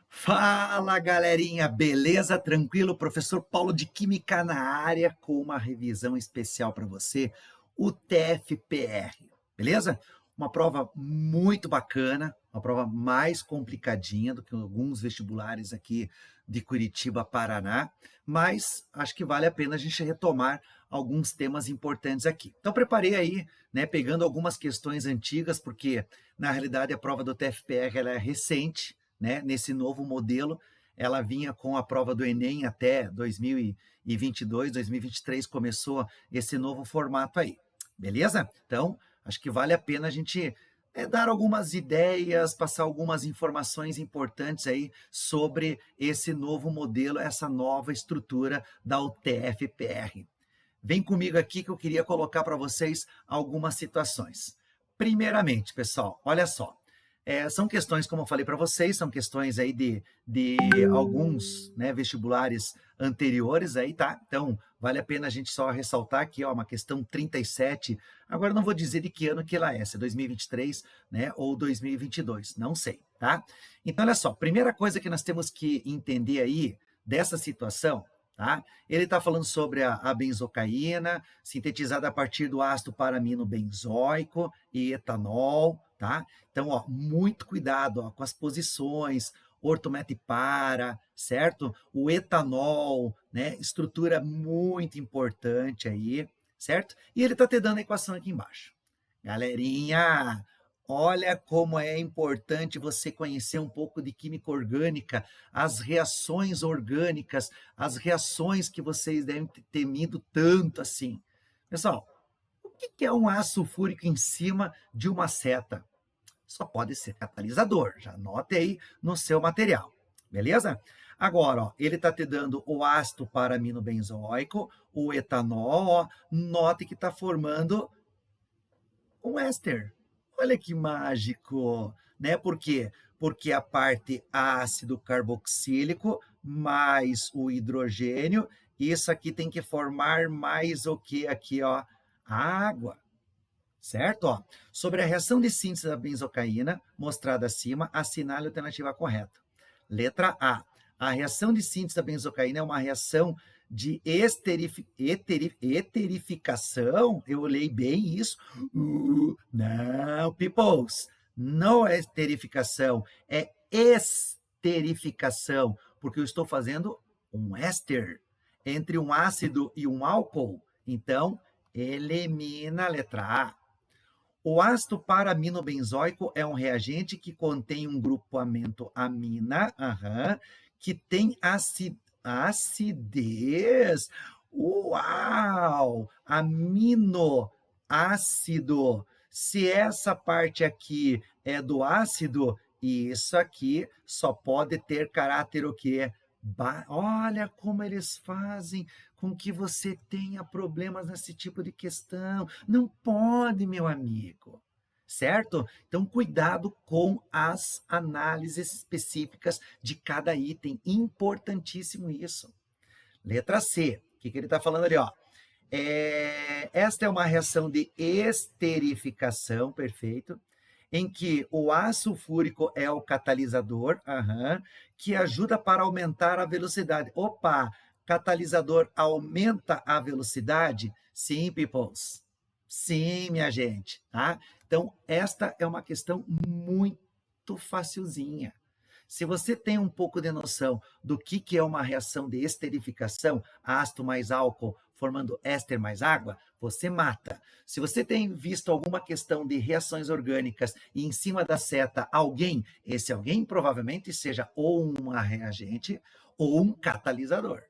Fala, galerinha, beleza? Tranquilo? Professor Paulo de Química na área com uma revisão especial para você, o TFPR, beleza? Uma prova muito bacana, uma prova mais complicadinha do que alguns vestibulares aqui de Curitiba, Paraná, mas acho que vale a pena a gente retomar alguns temas importantes aqui. Então preparei aí, né, pegando algumas questões antigas, porque na realidade a prova do TFPR ela é recente, né, nesse novo modelo. Ela vinha com a prova do Enem até 2022, 2023 começou esse novo formato aí, beleza? Então, acho que vale a pena a gente dar algumas ideias, passar algumas informações importantes aí sobre esse novo modelo, essa nova estrutura da UTF-PR. Vem comigo aqui que eu queria colocar para vocês algumas situações. Primeiramente, pessoal, olha só. São questões, como eu falei para vocês, são questões aí de alguns, né, vestibulares anteriores aí, tá? Então, vale a pena a gente só ressaltar aqui, ó, uma questão 37. Agora, não vou dizer de que ano que ela é, se é 2023, né, ou 2022, não sei, tá? Então, olha só, primeira coisa que nós temos que entender aí dessa situação, tá? Ele está falando sobre a benzocaína, sintetizada a partir do ácido paramino benzoico e etanol, tá? Então, ó, muito cuidado, ó, com as posições, ortometipara, certo? O etanol, né? Estrutura muito importante aí, certo? E ele está te dando a equação aqui embaixo. Galerinha, olha como é importante você conhecer um pouco de química orgânica, as reações orgânicas, as reações que vocês devem ter temido tanto assim. Pessoal, o que é um ácido sulfúrico em cima de uma seta? Só pode ser catalisador, já anote aí no seu material, beleza? Agora, ó, ele está te dando o ácido paraminobenzoico, o etanol, ó, note que está formando um éster. Olha que mágico, né? Por quê? Porque a parte ácido carboxílico mais o hidrogênio, isso aqui tem que formar mais o que aqui, ó? Água. Certo? Ó, sobre a reação de síntese da benzocaína, mostrada acima, assinale a alternativa correta. Letra A. A reação de síntese da benzocaína é uma reação de eterificação. Eu olhei bem isso. Não, peoples. Não é esterificação, é esterificação, porque eu estou fazendo um éster entre um ácido e um álcool. Então, elimina a letra A. O ácido paraminobenzoico é um reagente que contém um grupamento amina, que tem acidez. Uau! Aminoácido. Se essa parte aqui é do ácido, isso aqui só pode ter caráter o quê? Olha como eles fazem com que você tenha problemas nesse tipo de questão. Não pode, meu amigo. Certo? Então, cuidado com as análises específicas de cada item. Importantíssimo isso. Letra C. O que ele está falando ali? Ó? Esta é uma reação de esterificação, perfeito, em que o ácido sulfúrico é o catalisador, que ajuda para aumentar a velocidade. Opa, catalisador aumenta a velocidade? Sim, peoples. Sim, minha gente, tá? Então, esta é uma questão muito facilzinha. Se você tem um pouco de noção do que é uma reação de esterificação, ácido mais álcool formando éster mais água, você mata. Se você tem visto alguma questão de reações orgânicas e em cima da seta alguém, esse alguém provavelmente seja ou uma reagente ou um catalisador.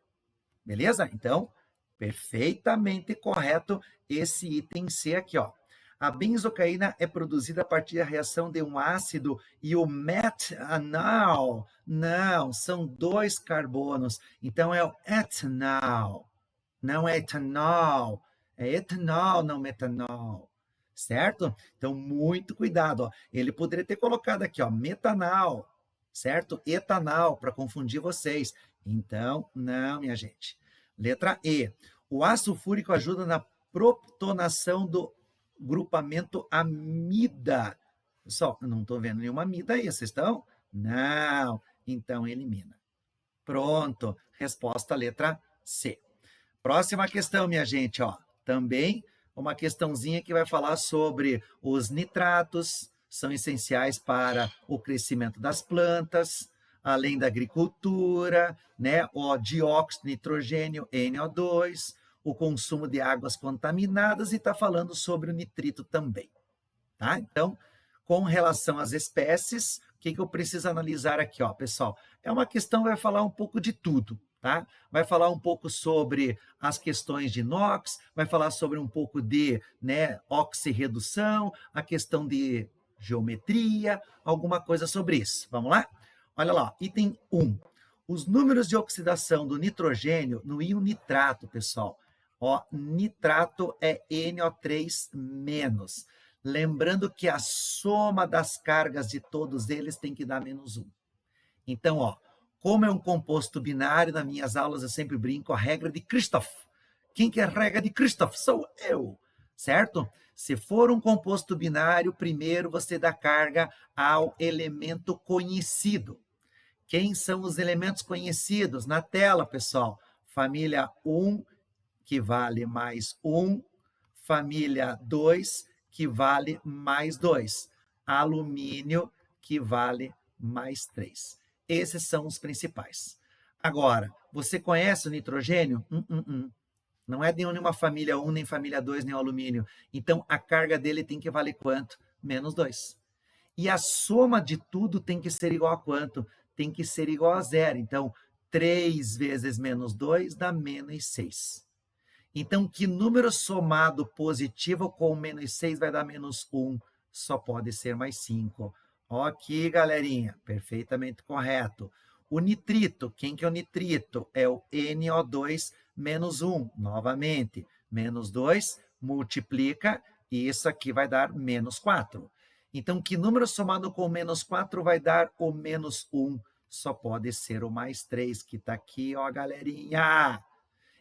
Beleza? Então, perfeitamente correto esse item C aqui, ó. A benzocaína é produzida a partir da reação de um ácido e o metanol. Não, são dois carbonos. Então é o etanol. Não é etanol. É etanol, não metanol. Certo? Então, muito cuidado. Ó. Ele poderia ter colocado aqui, ó, metanol. Certo? Etanol, para confundir vocês. Então, não, minha gente. Letra E. O ácido sulfúrico ajuda na protonação do grupamento amida. Pessoal, eu não estou vendo nenhuma amida aí, vocês estão? Não. então elimina. Pronto, resposta letra C. Próxima questão, minha gente, ó. Também uma questãozinha que vai falar sobre os nitratos, são essenciais para o crescimento das plantas, além da agricultura, né? O dióxido de nitrogênio, NO2, o consumo de águas contaminadas e está falando sobre o nitrito também, tá? Então, com relação às espécies, o que eu preciso analisar aqui, ó, pessoal? É uma questão que vai falar um pouco de tudo, tá? Vai falar um pouco sobre as questões de NOx, vai falar sobre um pouco de, né, oxirredução, a questão de geometria, alguma coisa sobre isso. Vamos lá? Olha lá, item 1. Os números de oxidação do nitrogênio no íon nitrato, pessoal. Ó, nitrato é NO3-. Lembrando que a soma das cargas de todos eles tem que dar -1. Então, ó, como é um composto binário, nas minhas aulas eu sempre brinco a regra de Kirchhoff. Quem que é a regra de Kirchhoff? Sou eu, certo? Se for um composto binário, primeiro você dá carga ao elemento conhecido. Quem são os elementos conhecidos? Na tela, pessoal. Família 1, que vale mais 1. Família 2, que vale mais 2. Alumínio, que vale mais 3. Esses são os principais. Agora, você conhece o nitrogênio? Não é de nenhuma família 1, nem família 2, nem o alumínio. Então, a carga dele tem que valer quanto? -2. E a soma de tudo tem que ser igual a quanto? Tem que ser igual a 0. Então, 3 vezes -2 dá -6. Então, que número somado positivo com -6 vai dar -1? Só pode ser mais 5. Ok, galerinha, perfeitamente correto. O nitrito, quem que é o nitrito? É o NO2 menos 1, novamente. -2 multiplica, e isso aqui vai dar -4. Então, que número somado com -4 vai dar o -1? Só pode ser o mais 3, que está aqui, ó, galerinha.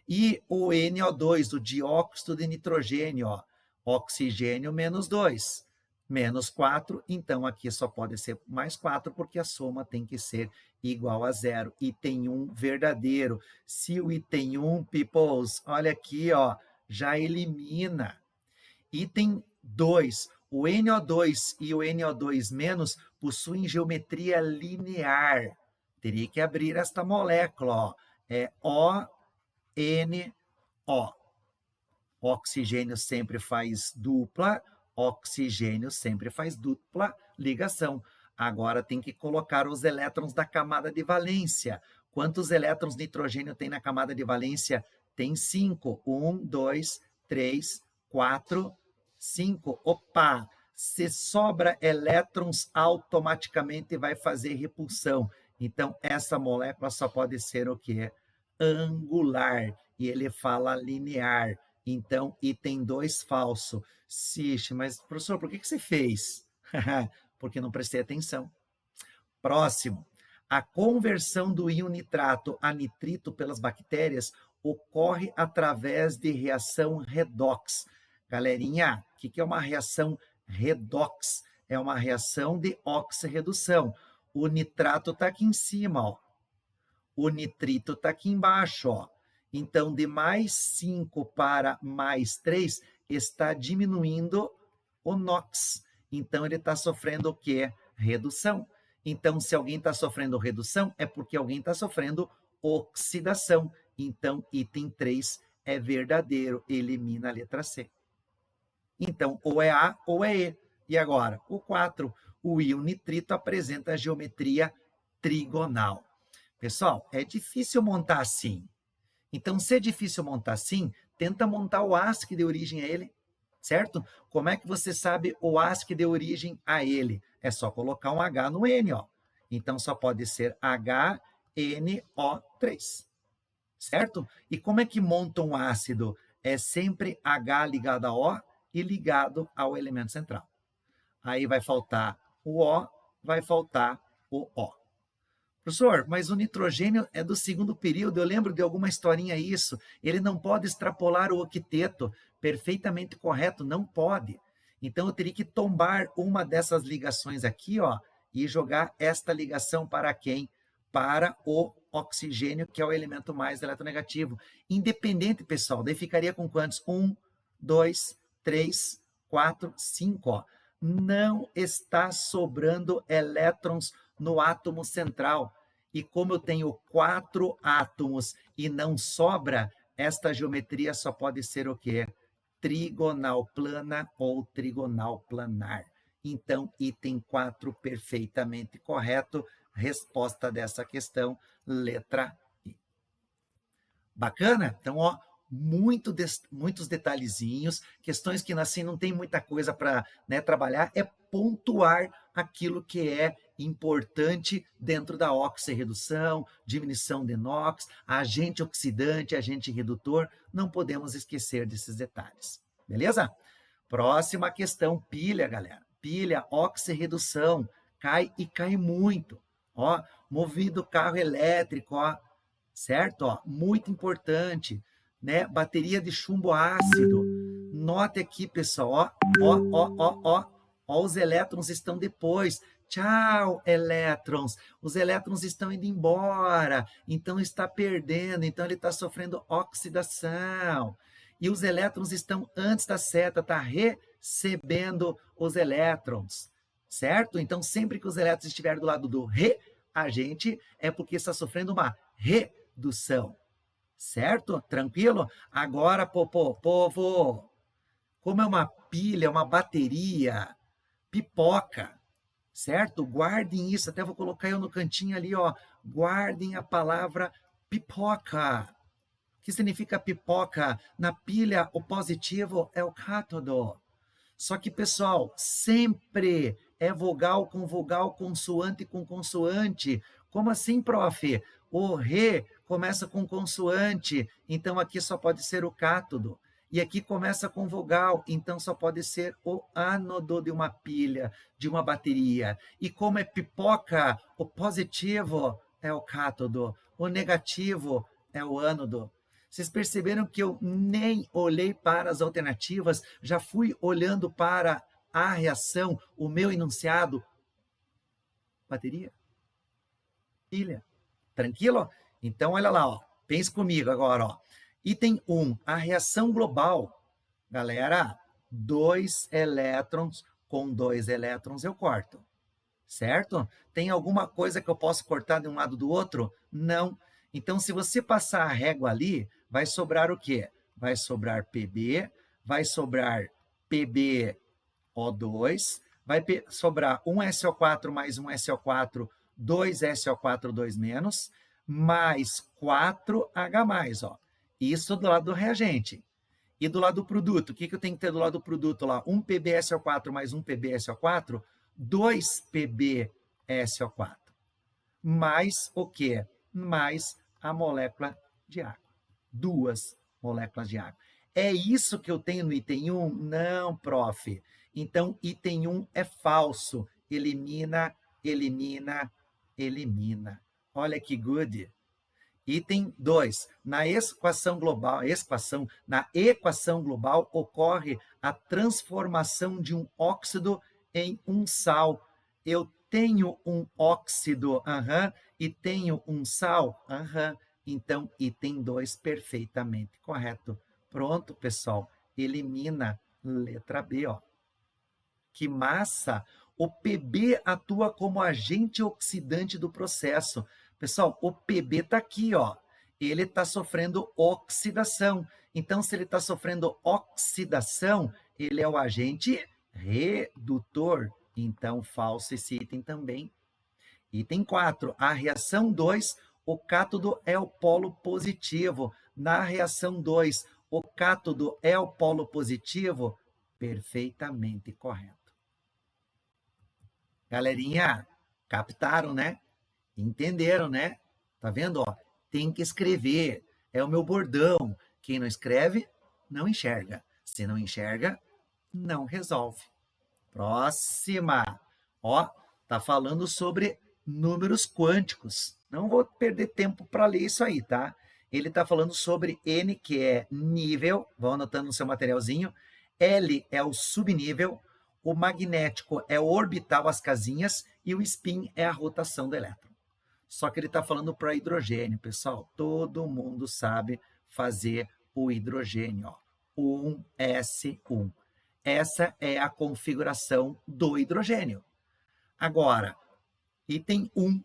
E o NO2, o dióxido de nitrogênio, ó, oxigênio -2, -4, então aqui só pode ser mais 4, porque a soma tem que ser igual a 0. Item 1 verdadeiro. Se o item 1, peoples, olha aqui, ó, já elimina. Item 2, o NO2 e o NO2- possuem geometria linear. Teria que abrir esta molécula, ó. É ONO. Oxigênio sempre faz dupla, oxigênio sempre faz dupla ligação. Agora tem que colocar os elétrons da camada de valência. Quantos elétrons de nitrogênio tem na camada de valência? Tem 5. 1, 2, 3, 4, 5. Opa! Se sobra elétrons, automaticamente vai fazer repulsão. Então, essa molécula só pode ser o quê? Angular. E ele fala linear. Então, item 2 falso. Cixe, mas professor, por que você fez? Porque não prestei atenção. Próximo. A conversão do íon nitrato a nitrito pelas bactérias ocorre através de reação redox. Galerinha, o que é uma reação redox? É uma reação de oxirredução. O nitrato está aqui em cima, ó. O nitrito está aqui embaixo, ó. Então, de mais 5 para mais 3, está diminuindo o NOx. Então, ele está sofrendo o quê? Redução. Então, se alguém está sofrendo redução, é porque alguém está sofrendo oxidação. Então, item 3 é verdadeiro, elimina a letra C. Então, ou é A ou é E. E agora, o 4, o íon nitrito apresenta a geometria trigonal. Pessoal, é difícil montar assim. Então, se é difícil montar assim, tenta montar o ASCII de origem a ele, certo? Como é que você sabe o ASCII de origem a ele? É só colocar um H no N, ó. Então, só pode ser HNO3, certo? E como é que monta um ácido? É sempre H ligado a O e ligado ao elemento central. Aí vai faltar o O, vai faltar o O. Professor, mas o nitrogênio é do segundo período, eu lembro de alguma historinha isso. Ele não pode extrapolar o octeto. Perfeitamente correto, não pode. Então, eu teria que tombar uma dessas ligações aqui, ó, e jogar esta ligação para quem? para o oxigênio, que é o elemento mais eletronegativo. Independente, pessoal, daí ficaria com quantos? 1, 2, 3, 4, 5. Ó. Não está sobrando elétrons no átomo central. E como eu tenho 4 átomos e não sobra, esta geometria só pode ser o quê? Trigonal plana ou trigonal planar. Então, item 4, perfeitamente correto. Resposta dessa questão, letra I. Bacana? Então, ó, muitos detalhezinhos, questões que assim não tem muita coisa para, né, trabalhar, é pontuar aquilo que é importante dentro da oxirredução, diminuição de NOx, agente oxidante, agente redutor, não podemos esquecer desses detalhes, beleza? Próxima questão, pilha, galera. Pilha, oxirredução, cai e cai muito. Ó, movido carro elétrico, ó, certo? Ó, muito importante, né? Bateria de chumbo ácido. Note aqui, pessoal, ó, os elétrons estão depois. Tchau, elétrons. Os elétrons estão indo embora, então está perdendo, então ele está sofrendo oxidação. E os elétrons estão antes da seta, está recebendo os elétrons, certo? Então, sempre que os elétrons estiverem do lado do reagente, é porque está sofrendo uma redução, certo? Tranquilo? Agora, povo, como é uma pilha, uma bateria, pipoca, certo? Guardem isso, até vou colocar eu no cantinho ali, ó. Guardem a palavra pipoca. O que significa pipoca? Na pilha, o positivo é o cátodo. Só que, pessoal, sempre é vogal, consoante com consoante. Como assim, prof? O re começa com consoante, então aqui só pode ser o cátodo. E aqui começa com vogal, então só pode ser o ánodo de uma pilha, de uma bateria. E como é pipoca, o positivo é o cátodo, o negativo é o ánodo. Vocês perceberam que eu nem olhei para as alternativas, já fui olhando para a reação, o meu enunciado. Bateria? Pilha. Tranquilo? Então, olha lá, ó. Pense comigo agora, ó. Item 1, a reação global. Galera, 2 elétrons com 2 elétrons eu corto. Certo? Tem alguma coisa que eu posso cortar de um lado do outro? Não. Então, se você passar a régua ali, vai sobrar o quê? Vai sobrar PB, vai sobrar PbO2, vai sobrar 1 SO4 mais 1 SO4, 2 SO4, 2 menos, mais 4H+, ó. Isso do lado do reagente. E do lado do produto, o que eu tenho que ter do lado do produto lá? 1 PbSO4 mais 1 PbSO4, 2 PbSO4. Mais o quê? Mais a molécula de água. 2 moléculas de água. É isso que eu tenho no item 1? Não, prof. Então, item 1 é falso. Elimina, elimina, elimina. Olha que good. Item 2. Na equação global ocorre a transformação de um óxido em um sal. Eu tenho um óxido, e tenho um sal, Então, item 2, perfeitamente correto. Pronto, pessoal. Elimina letra B, ó. Que massa! O Pb atua como agente oxidante do processo. Pessoal, o Pb está aqui, ó. Ele está sofrendo oxidação. Então, se ele está sofrendo oxidação, ele é o agente redutor. Então, falso esse item também. Item 4, a reação 2, o cátodo é o polo positivo. Na reação 2, o cátodo é o polo positivo? Perfeitamente correto. Galerinha, captaram, né? Entenderam, né? Tá vendo? Ó, tem que escrever. É o meu bordão. Quem não escreve, não enxerga. Se não enxerga, não resolve. Próxima. Ó, tá falando sobre números quânticos. Não vou perder tempo para ler isso aí, tá? Ele está falando sobre N, que é nível, vão anotando no seu materialzinho. L é o subnível. O magnético é o orbital, as casinhas, e o spin é a rotação do elétron. Só que ele está falando para hidrogênio, pessoal. Todo mundo sabe fazer o hidrogênio, ó. 1s1. Essa é a configuração do hidrogênio. Agora, item 1,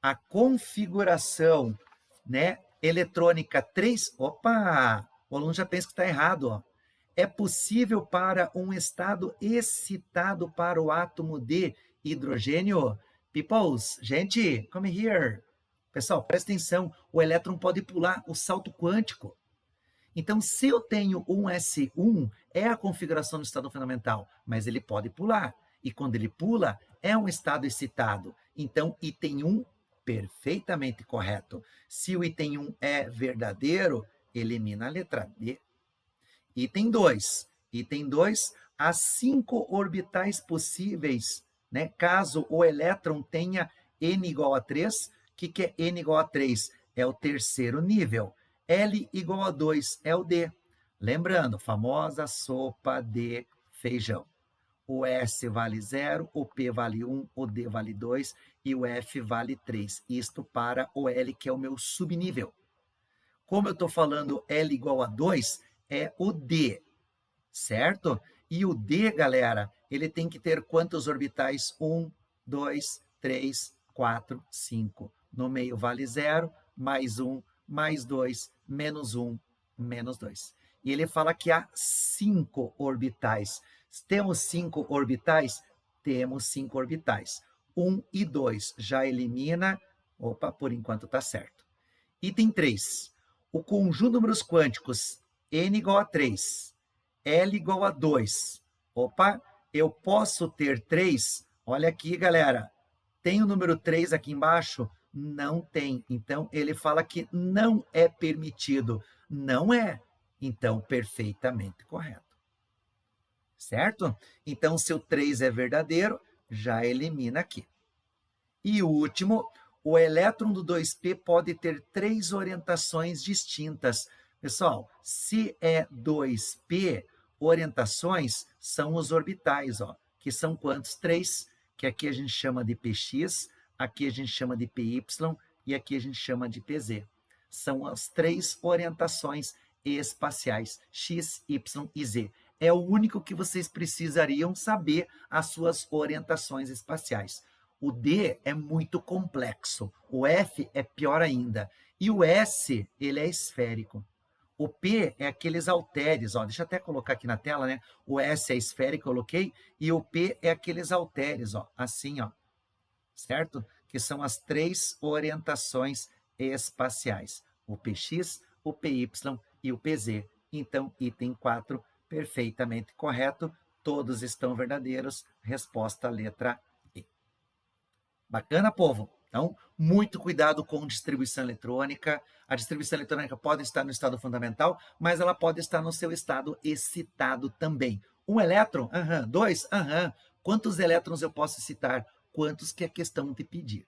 a configuração, né, eletrônica 3. Opa! O aluno já pensa que está errado, ó. É possível para um estado excitado para o átomo de hidrogênio? Peoples, gente, come here. Pessoal, presta atenção, o elétron pode pular o salto quântico. Então, se eu tenho um S1, é a configuração do estado fundamental, mas ele pode pular. E quando ele pula, é um estado excitado. Então, item 1, perfeitamente correto. Se o item 1 é verdadeiro, elimina a letra D. Item 2. Item 2, há 5 orbitais possíveis, né? Caso o elétron tenha n igual a 3, o que é n igual a 3? É o terceiro nível. L igual a 2 é o D. Lembrando, famosa sopa de feijão. O S vale 0, o P vale 1, o D vale 2 e o F vale 3. Isto para o L, que é o meu subnível. Como eu estou falando L igual a 2, é o D, certo? E o D, galera, ele tem que ter quantos orbitais? 1, 2, 3, 4, 5. No meio vale 0, mais 1, mais 2, menos 1, menos 2. E ele fala que há 5 orbitais. Temos 5 orbitais? Temos 5 orbitais. 1 e 2 já elimina. Opa, por enquanto está certo. Item 3. O conjunto de números quânticos n igual a 3, L igual a 2. Opa, eu posso ter 3? Olha aqui, galera. Tem o número 3 aqui embaixo? Não tem. Então, ele fala que não é permitido. Não é. Então, perfeitamente correto. Certo? Então, se o 3 é verdadeiro, já elimina aqui. E o último, o elétron do 2p pode ter 3 orientações distintas. Pessoal, se é 2p, orientações são os orbitais, ó, que são quantos? 3, que aqui a gente chama de px, aqui a gente chama de py e aqui a gente chama de pz. São as 3 orientações espaciais, x, y e z. É o único que vocês precisariam saber as suas orientações espaciais. O D é muito complexo, o F é pior ainda, e o S, ele é esférico. O P é aqueles halteres, ó, deixa eu até colocar aqui na tela, né? O S é esférico, coloquei, e o P é aqueles halteres, ó, assim, ó, certo? Que são as 3 orientações espaciais, o PX, o PY e o PZ. Então, item 4, perfeitamente correto, todos estão verdadeiros, resposta letra E. Bacana, povo? Então, muito cuidado com distribuição eletrônica. A distribuição eletrônica pode estar no estado fundamental, mas ela pode estar no seu estado excitado também. Um elétron? Aham. 2? Aham. Quantos elétrons eu posso excitar? Quantos que a questão te pedir,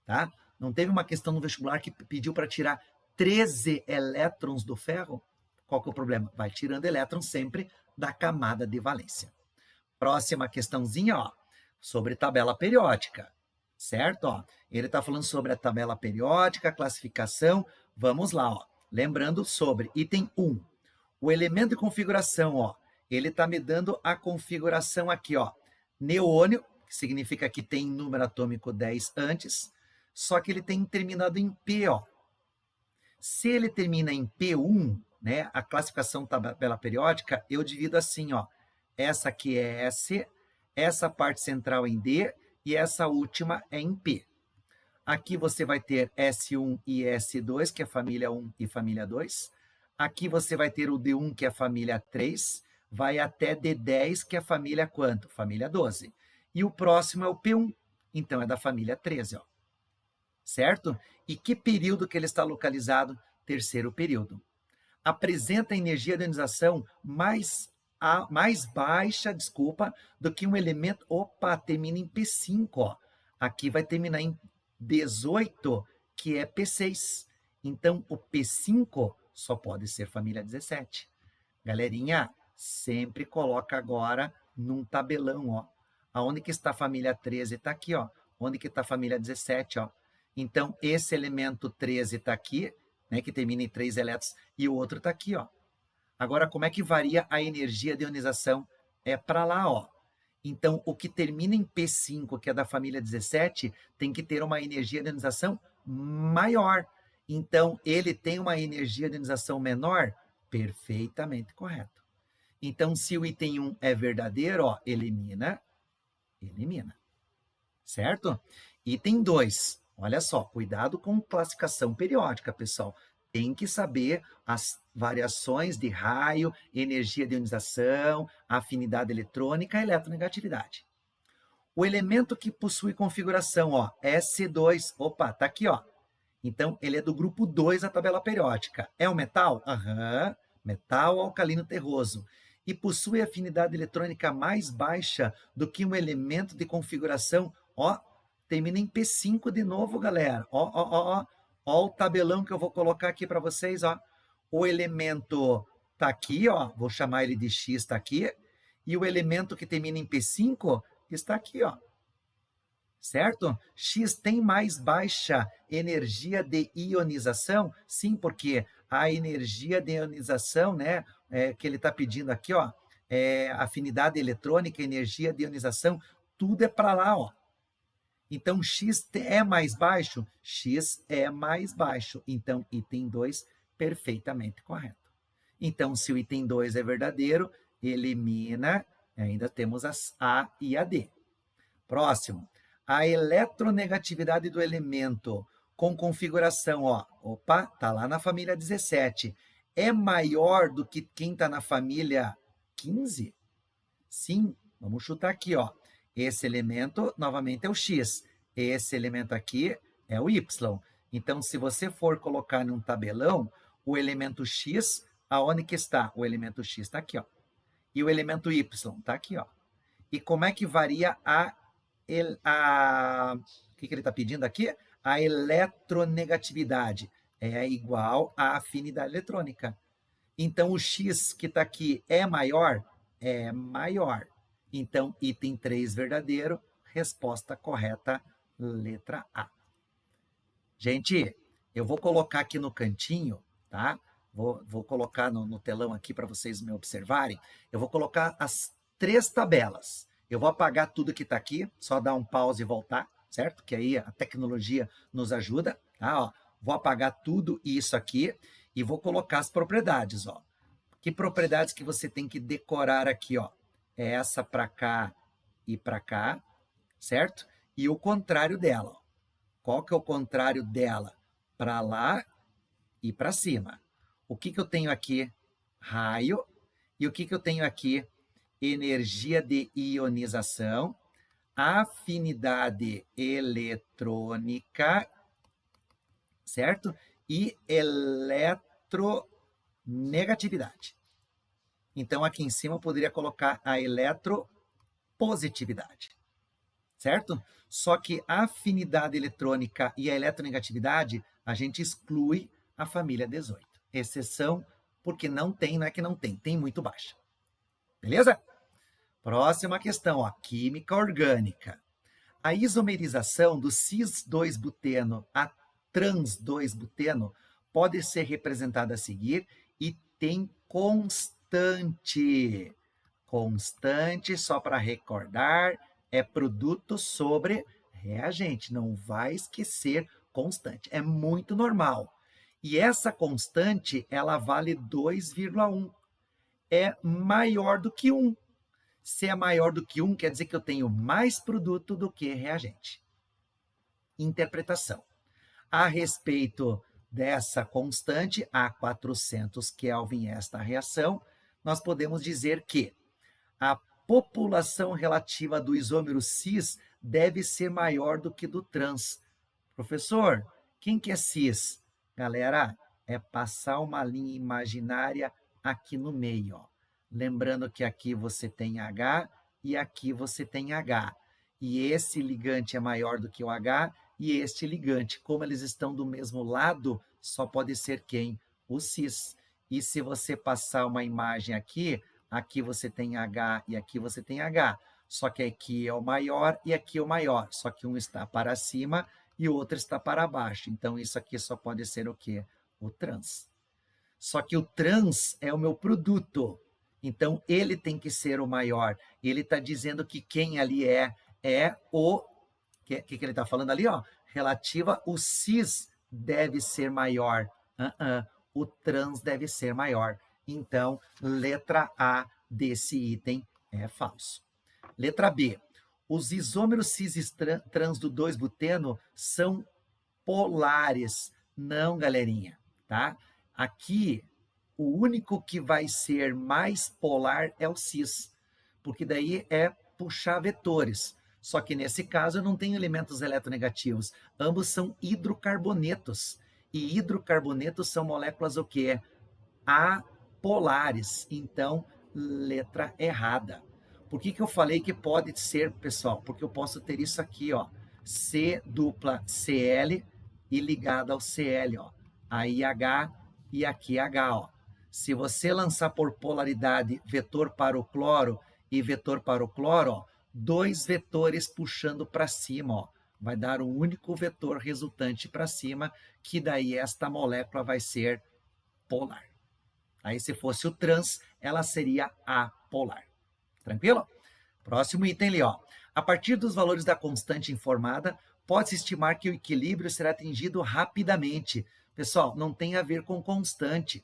tá? Não teve uma questão no vestibular que pediu para tirar 13 elétrons do ferro? Qual que é o problema? Vai tirando elétrons sempre da camada de valência. Próxima questãozinha, ó, sobre tabela periódica, certo? Ó, ele está falando sobre a tabela periódica, classificação. Vamos lá, ó. Lembrando sobre item 1. O elemento de configuração, ó, ele está me dando a configuração aqui, ó. Neônio, que significa que tem número atômico 10 antes, só que ele tem terminado em P, ó. Se ele termina em P1, né, a classificação tabela periódica, eu divido assim, ó. Essa aqui é S, essa parte central em D e essa última é em P. Aqui você vai ter S1 e S2, que é família 1 e família 2. Aqui você vai ter o D1, que é família 3, vai até D10, que é família quanto? Família 12. E o próximo é o P1, então é da família 13, ó. Certo? E que período que ele está localizado? Terceiro período. Apresenta energia de ionização mais baixa, do que um elemento. Opa, termina em P5, ó. Aqui vai terminar em 18, que é P6. Então, o P5 só pode ser família 17. Galerinha, sempre coloca agora num tabelão, ó. Aonde que está a família 13? Está aqui, ó. Onde que está a família 17, ó. Então, esse elemento 13 está aqui, né, que termina em 3 elétrons, e o outro está aqui, ó. Agora, como é que varia a energia de ionização? É para lá, ó. Então, o que termina em P5, que é da família 17, tem que ter uma energia de ionização maior. Então, ele tem uma energia de ionização menor? Perfeitamente correto. Então, se o item 1 é verdadeiro, ó, elimina, elimina. Certo? Item 2. Olha só, cuidado com classificação periódica, pessoal. Tem que saber as variações de raio, energia de ionização, afinidade eletrônica e eletronegatividade. O elemento que possui configuração, ó, S2, opa, tá aqui, ó. Então, ele é do grupo 2 da tabela periódica. É um metal? Aham, metal alcalino terroso. E possui afinidade eletrônica mais baixa do que um elemento de configuração, ó, termina em P5 de novo, galera. Ó o tabelão que eu vou colocar aqui para vocês, ó. O elemento tá aqui, ó, vou chamar ele de X, tá aqui. E o elemento que termina em P5 está aqui, ó. Certo? X tem mais baixa energia de ionização? Sim, porque a energia de ionização, né, que ele está pedindo aqui, ó, afinidade eletrônica, energia de ionização, tudo é para lá, ó. Então, X é mais baixo? X é mais baixo. Então, item 2, perfeitamente correto. Então, se o item 2 é verdadeiro, elimina, ainda temos as A e a D. Próximo. A eletronegatividade do elemento com configuração, ó, opa, tá lá na família 17, é maior do que quem está na família 15? Sim, vamos chutar aqui, ó. Esse elemento, novamente, é o X. Esse elemento aqui é o Y. Então, se você for colocar num tabelão, o elemento X, aonde que está? O elemento X está aqui, ó. E o elemento Y está aqui, ó. E como é que varia o que ele está pedindo aqui? A eletronegatividade é igual à afinidade eletrônica. Então, o X que está aqui é maior? É maior. Então, item 3 verdadeiro, resposta correta, letra A. Gente, eu vou colocar aqui no cantinho, tá? Vou colocar no telão aqui para vocês me observarem. Eu vou colocar as 3 tabelas. Eu vou apagar tudo que está aqui, só dar um pause e voltar, certo? Que aí a tecnologia nos ajuda, tá? Ó, vou apagar tudo isso aqui e vou colocar as propriedades, ó. Que propriedades que você tem que decorar aqui, ó? É essa para cá e para cá, certo? E o contrário dela, ó. Qual que é o contrário dela? Para lá e para cima. O que eu tenho aqui? Raio. E o que eu tenho aqui? Energia de ionização, afinidade eletrônica, certo? E eletronegatividade. Então, aqui em cima eu poderia colocar a eletropositividade, certo? Só que a afinidade eletrônica e a eletronegatividade, a gente exclui a família 18. Exceção, porque não tem, não é que não tem, tem muito baixa. Beleza? Próxima questão, ó, química orgânica. A isomerização do cis-2-buteno a trans-2-buteno pode ser representada a seguir e tem constante. Constante, só para recordar, é produto sobre reagente. Não vai esquecer constante. É muito normal. E essa constante, ela vale 2,1. É maior do que 1. Se é maior do que 1, quer dizer que eu tenho mais produto do que reagente. Interpretação. A respeito dessa constante, a 400 Kelvin, esta reação, nós podemos dizer que a população relativa do isômero cis deve ser maior do que do trans. Professor, quem que é cis? Galera, é passar uma linha imaginária aqui no meio, ó. Lembrando que aqui você tem H e aqui você tem H. E esse ligante é maior do que o H e este ligante. Como eles estão do mesmo lado, só pode ser quem? O cis. E se você passar uma imagem aqui, aqui você tem H e aqui você tem H. Só que aqui é o maior e aqui é o maior. Só que um está para cima e outra está para baixo. Então, isso aqui só pode ser o quê? O trans. Só que o trans é o meu produto. Então, ele tem que ser o maior. Ele está dizendo que quem ali é o... que ele está falando ali? Ó, relativa, o cis deve ser maior. O trans deve ser maior. Então, letra A desse item é falso. Letra B. Os isômeros cis trans do 2-buteno são polares. Não, galerinha, tá? Aqui, o único que vai ser mais polar é o cis, porque daí é puxar vetores. Só que nesse caso eu não tenho elementos eletronegativos. Ambos são hidrocarbonetos. E hidrocarbonetos são moléculas o quê? Apolares. Então, letra errada. Por que eu falei que pode ser, pessoal? Porque eu posso ter isso aqui, ó. C dupla Cl e ligado ao Cl, ó. Aí H e aqui H, ó. Se você lançar por polaridade vetor para o cloro e vetor para o cloro, ó, dois vetores puxando para cima, ó. Vai dar um único vetor resultante para cima, que daí esta molécula vai ser polar. Aí, se fosse o trans, ela seria apolar. Tranquilo? Próximo item ali, ó. A partir dos valores da constante informada, pode-se estimar que o equilíbrio será atingido rapidamente. Pessoal, não tem a ver com constante,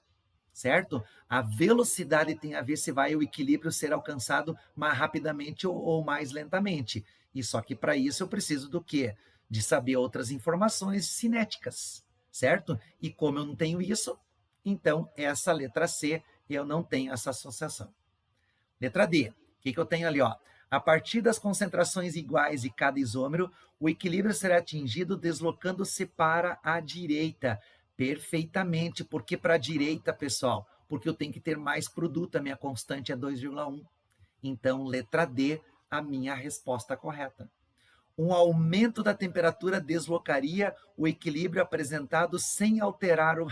certo? A velocidade tem a ver se vai o equilíbrio ser alcançado mais rapidamente ou mais lentamente. E só que para isso eu preciso do quê? De saber outras informações cinéticas, certo? E como eu não tenho isso, então essa letra C eu não tenho essa associação. Letra D, o que eu tenho ali, ó? A partir das concentrações iguais de cada isômero, o equilíbrio será atingido deslocando-se para a direita. Perfeitamente, porque para a direita, pessoal, porque eu tenho que ter mais produto, a minha constante é 2,1. Então, letra D, a minha resposta correta. Um aumento da temperatura deslocaria o equilíbrio apresentado sem alterar o...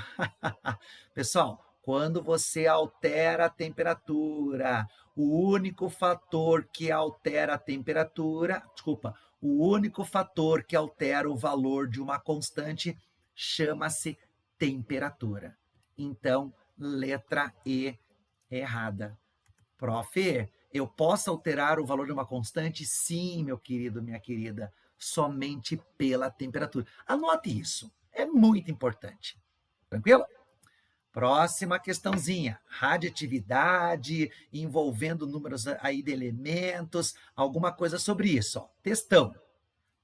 Pessoal, quando você altera a temperatura, o único fator que altera a temperatura, o único fator que altera o valor de uma constante chama-se temperatura. Então, letra E errada. Prof, eu posso alterar o valor de uma constante? Sim, meu querido, minha querida, somente pela temperatura. Anote isso, é muito importante. Tranquilo? Próxima questãozinha, radioatividade, envolvendo números aí de elementos, alguma coisa sobre isso, ó. Textão.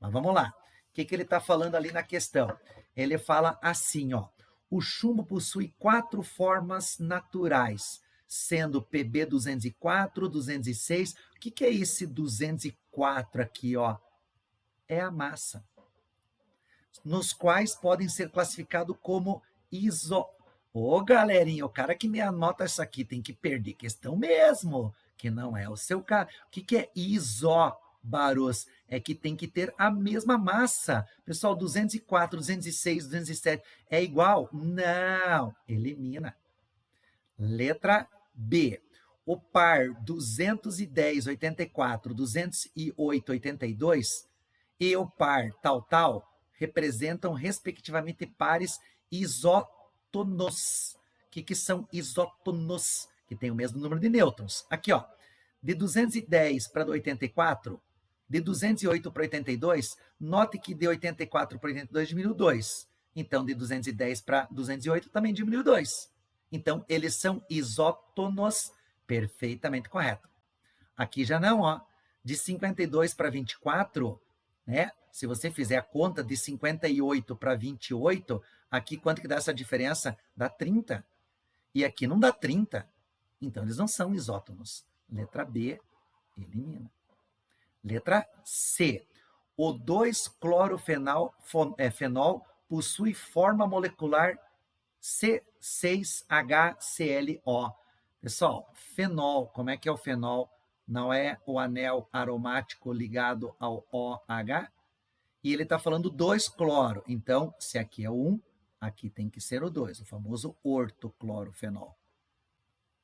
Mas vamos lá. O que ele está falando ali na questão? Ele fala assim, ó. O chumbo possui 4 formas naturais, sendo PB 204, 206. O que é esse 204 aqui, ó? É a massa. Nos quais podem ser classificados como Ô, galerinha, o cara que me anota isso aqui tem que perder questão mesmo, que não é o seu caso. O que é isóbaros? É que tem que ter a mesma massa. Pessoal, 204, 206, 207 é igual? Não, elimina. Letra B. O par 210, 84, 208, 82 e o par tal representam, respectivamente, pares isótonos. O que são isótonos? Que tem o mesmo número de nêutrons. Aqui, ó, de 210 para 84, de 208 para 82, note que de 84 para 82 diminuiu 2. Então, de 210 para 208 também diminuiu 2. Então, eles são isótonos, perfeitamente correto. Aqui já não, ó. De 52 para 24, né? Se você fizer a conta de 58 para 28, aqui quanto que dá essa diferença? Dá 30. E aqui não dá 30. Então, eles não são isótonos. Letra B, elimina. Letra C. O 2-clorofenol possui forma molecular C6HClO. Pessoal, fenol, como é que é o fenol? Não é o anel aromático ligado ao OH? E ele está falando 2-cloro. Então, se aqui é o 1, aqui tem que ser o 2, o famoso ortoclorofenol.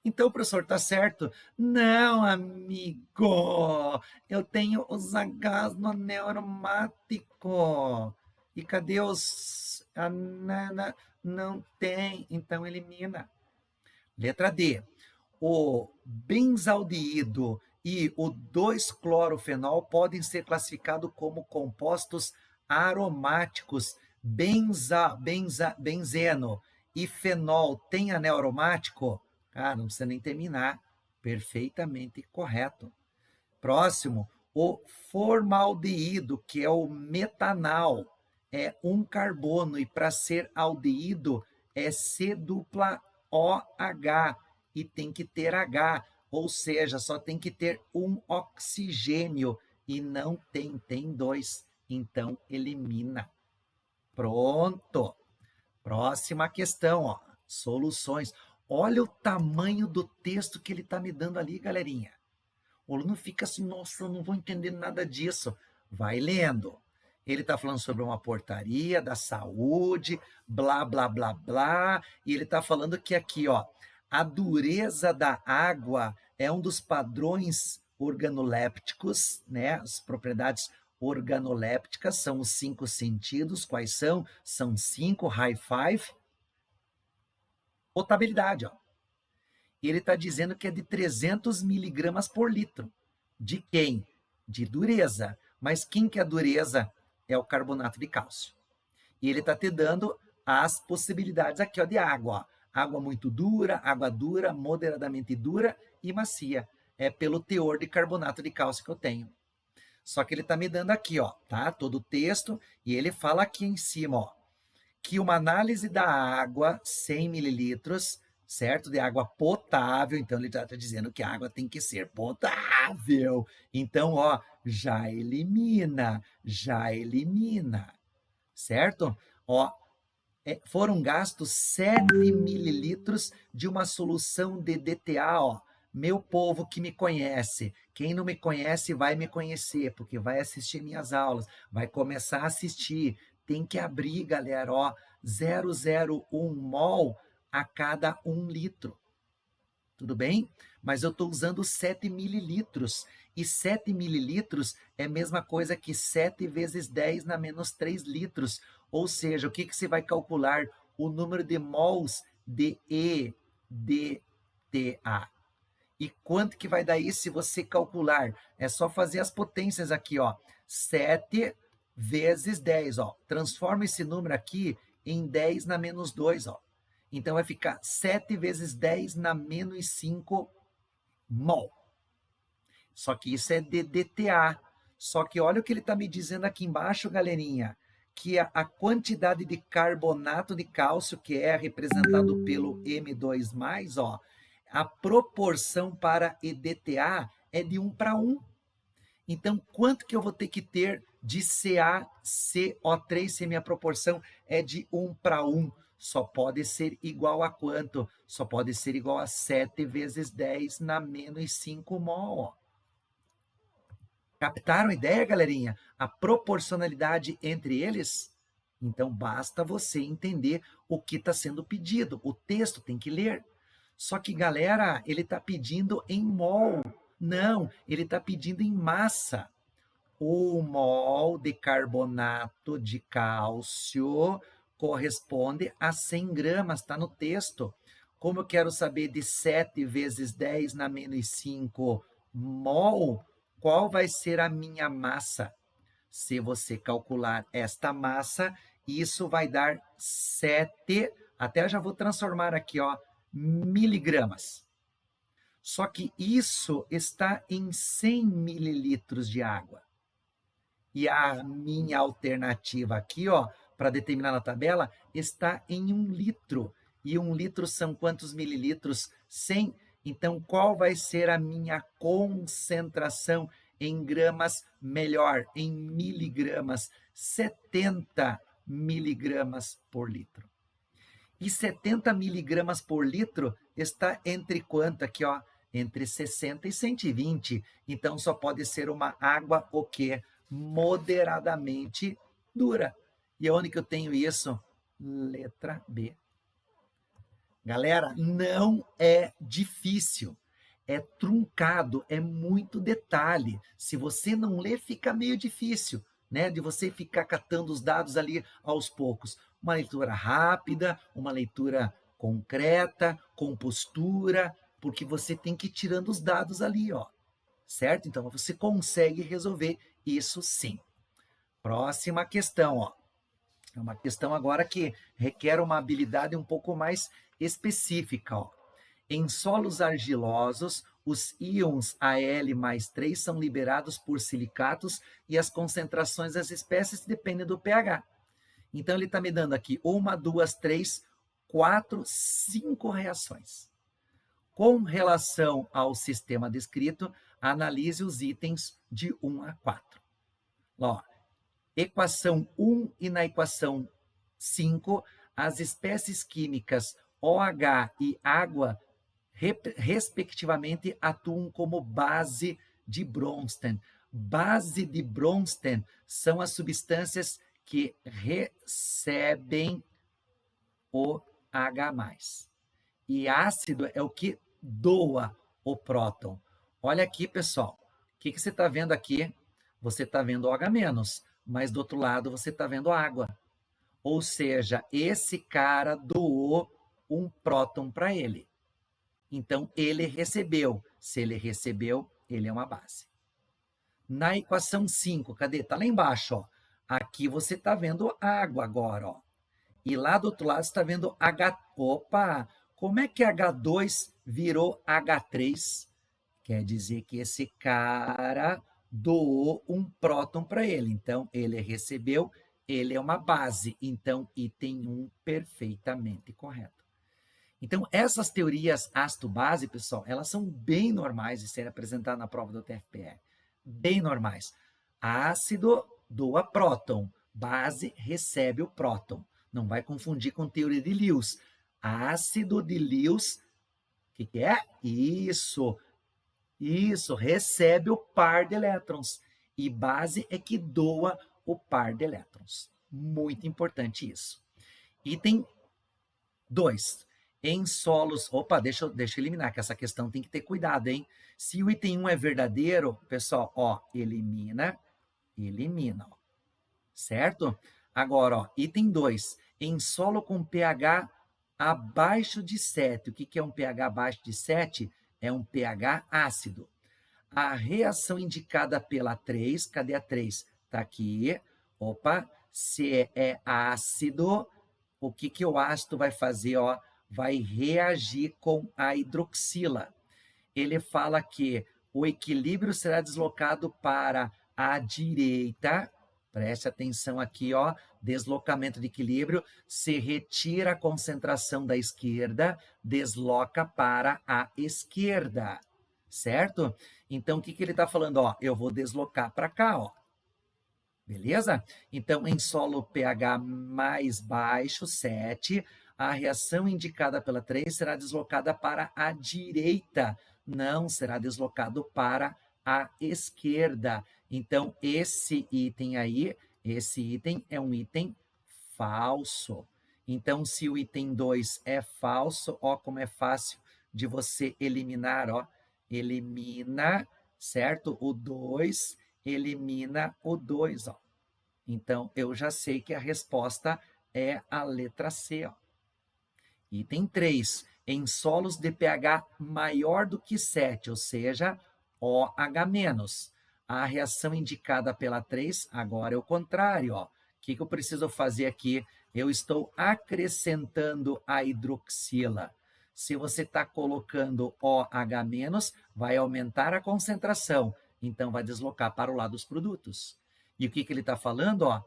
Então, o professor, está certo? Não, amigo, eu tenho os Hs no anel aromático. E cadê os... não tem, então elimina. Letra D. O benzaldeído e o 2-clorofenol podem ser classificados como compostos aromáticos. Benzeno e fenol tem anel aromático? Ah, não precisa nem terminar. Perfeitamente correto. Próximo, o formaldeído, que é o metanal, é um carbono e para ser aldeído é C dupla OH e tem que ter H, ou seja, só tem que ter um oxigênio e não tem dois, então elimina. Pronto. Próxima questão, ó. Soluções. Olha o tamanho do texto que ele está me dando ali, galerinha. O aluno fica assim, nossa, eu não vou entender nada disso. Vai lendo. Ele está falando sobre uma portaria da saúde, blá, blá, blá, blá. E ele está falando que aqui, ó, a dureza da água é um dos padrões organolépticos, né? As propriedades organolépticas são os 5 sentidos. Quais são? São 5, high five. Potabilidade, ó. E ele está dizendo que é de 300 miligramas por litro. De quem? De dureza. Mas quem que é a dureza? É o carbonato de cálcio. E ele está te dando as possibilidades aqui, ó, de água. Ó. Água muito dura, água dura, moderadamente dura e macia. É pelo teor de carbonato de cálcio que eu tenho. Só que ele está me dando aqui, ó, tá? Todo o texto, e ele fala aqui em cima, ó, que uma análise da água, 100 mililitros, certo? De água potável, então ele está dizendo que a água tem que ser potável. Então, ó, já elimina, certo? Ó, foram gastos 7 mililitros de uma solução de DTA, ó. Meu povo que me conhece, quem não me conhece vai me conhecer, porque vai assistir minhas aulas, vai começar a assistir. Tem que abrir, galera, ó, 0,01 mol a cada 1 litro. Tudo bem? Mas eu estou usando 7 mililitros. E 7 mililitros é a mesma coisa que 7 vezes 10 na menos 3 litros. Ou seja, o que você vai calcular? O número de mols de EDTA. E quanto que vai dar isso se você calcular? É só fazer as potências aqui, ó. 7 vezes 10, ó. Transforma esse número aqui em 10 na menos 2, ó. Então vai ficar 7 vezes 10 na menos 5 mol. Só que isso é de DTA. Só que olha o que ele está me dizendo aqui embaixo, galerinha. Que a quantidade de carbonato de cálcio, que é representado pelo M2+, ó, a proporção para EDTA é de 1 para 1. Então, quanto que eu vou ter que ter de CaCO3 se minha proporção é de 1 para 1? Só pode ser igual a quanto? Só pode ser igual a 7 vezes 10 na menos 5 mol. Ó. Captaram a ideia, galerinha? A proporcionalidade entre eles? Então, basta você entender o que está sendo pedido. O texto tem que ler. Só que, galera, ele está pedindo em mol. Não, ele está pedindo em massa. O mol de carbonato de cálcio corresponde a 100 gramas, está no texto. Como eu quero saber de 7 vezes 10 na menos 5 mol, qual vai ser a minha massa? Se você calcular esta massa, isso vai dar 7, até eu já vou transformar aqui, ó, miligramas. Só que isso está em 100 mililitros de água. E a minha alternativa aqui, ó, para determinar na tabela, está em 1 litro. E 1 litro são quantos mililitros? 100. Então, qual vai ser a minha concentração em gramas melhor, em miligramas? 70 miligramas por litro. E 70 miligramas por litro está entre quanto aqui, ó? Entre 60 e 120. Então, só pode ser uma água o quê? Moderadamente dura. E onde que eu tenho isso? Letra B. Galera, não é difícil. É truncado, é muito detalhe. Se você não ler, fica meio difícil. né, de você ficar catando os dados ali aos poucos. Uma leitura rápida, uma leitura concreta, com postura, porque você tem que ir tirando os dados ali, ó, certo? Então você consegue resolver isso sim. Próxima questão, ó. É uma questão agora que requer uma habilidade um pouco mais específica, ó. Em solos argilosos, os íons Al+3 são liberados por silicatos e as concentrações das espécies dependem do pH. Então, ele está me dando aqui 1, 2, 3, 4, 5 reações. Com relação ao sistema descrito, analise os itens de 1 a 4. Ó, equação 1 e na equação 5, as espécies químicas OH e água respectivamente, atuam como base de Bronsted. Base de Bronsted são as substâncias que recebem o H+. E ácido é o que doa o próton. Olha aqui, pessoal. O que você está vendo aqui? Você está vendo OH-, mas do outro lado você está vendo água. Ou seja, esse cara doou um próton para ele. Então, ele recebeu. Se ele recebeu, ele é uma base. Na equação 5, cadê? Está lá embaixo, ó. Aqui você está vendo água agora, ó. E lá do outro lado você está vendo H. Opa! Como é que H2 virou H3? Quer dizer que esse cara doou um próton para ele. Então, ele recebeu, ele é uma base. Então, item 1 perfeitamente correto. Então, essas teorias ácido-base, pessoal, elas são bem normais de serem apresentadas na prova do TFPR. Bem normais. Ácido doa próton, base recebe o próton. Não vai confundir com teoria de Lewis. Ácido de Lewis, o que é? Isso, recebe o par de elétrons. E base é que doa o par de elétrons. Muito importante isso. Item 2. Em solos... Opa, deixa eu eliminar, que essa questão tem que ter cuidado, hein? Se o item 1 é verdadeiro, pessoal, ó, elimina, ó, certo? Agora, ó, item 2. Em solo com pH abaixo de 7. O que é um pH abaixo de 7? É um pH ácido. A reação indicada pela 3, cadê a 3? Está aqui. Opa, se é ácido, o que o ácido vai fazer? Ó, vai reagir com a hidroxila. Ele fala que o equilíbrio será deslocado para a direita. Preste atenção aqui, ó, deslocamento de equilíbrio, se retira a concentração da esquerda, desloca para a esquerda, certo? Então, o que ele está falando? Ó, eu vou deslocar para cá, ó. Beleza? Então, em solo pH mais baixo, 7, a reação indicada pela 3 será deslocada para a direita, não será deslocado para a esquerda. Então, esse item aí, esse item é um item falso. Então, se o item 2 é falso, ó como é fácil de você eliminar, ó. Elimina, certo? O 2, elimina o 2, ó. Então, eu já sei que a resposta é a letra C, ó. Item 3. Em solos de pH maior do que 7, ou seja, OH-. A reação indicada pela 3, agora é o contrário, ó. O que eu preciso fazer aqui? Eu estou acrescentando a hidroxila. Se você está colocando OH-, vai aumentar a concentração. Então, vai deslocar para o lado dos produtos. E o que ele está falando? Ó,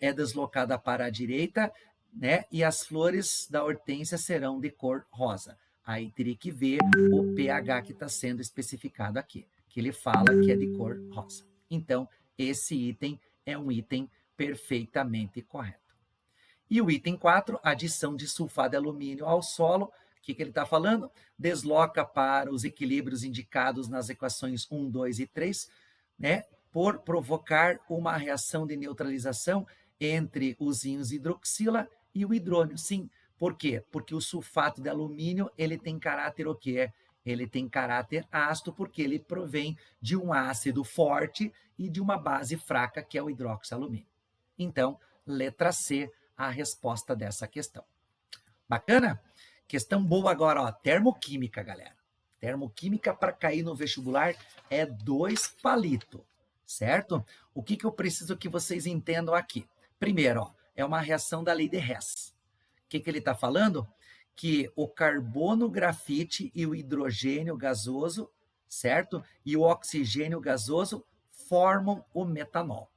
é deslocada para a direita, né? E as flores da hortênsia serão de cor rosa. Aí teria que ver o pH que está sendo especificado aqui, que ele fala que é de cor rosa. Então, esse item é um item perfeitamente correto. E o item 4, adição de sulfato de alumínio ao solo, o que ele está falando? Desloca para os equilíbrios indicados nas equações 1, 2 e 3, né? Por provocar uma reação de neutralização entre os íons hidroxila e o hidrônio. Sim, por quê? Porque o sulfato de alumínio, ele tem caráter o quê? ele tem caráter ácido porque ele provém de um ácido forte e de uma base fraca, que é o hidroxialumínio. Então, letra C, a resposta dessa questão. Bacana? Questão boa agora, ó, termoquímica, galera. Termoquímica para cair no vestibular é 2 palitos, certo? O que eu preciso que vocês entendam aqui? Primeiro, ó, é uma reação da lei de Hess. O que ele está falando? Que o carbono grafite e o hidrogênio gasoso, certo? E o oxigênio gasoso formam o metanol.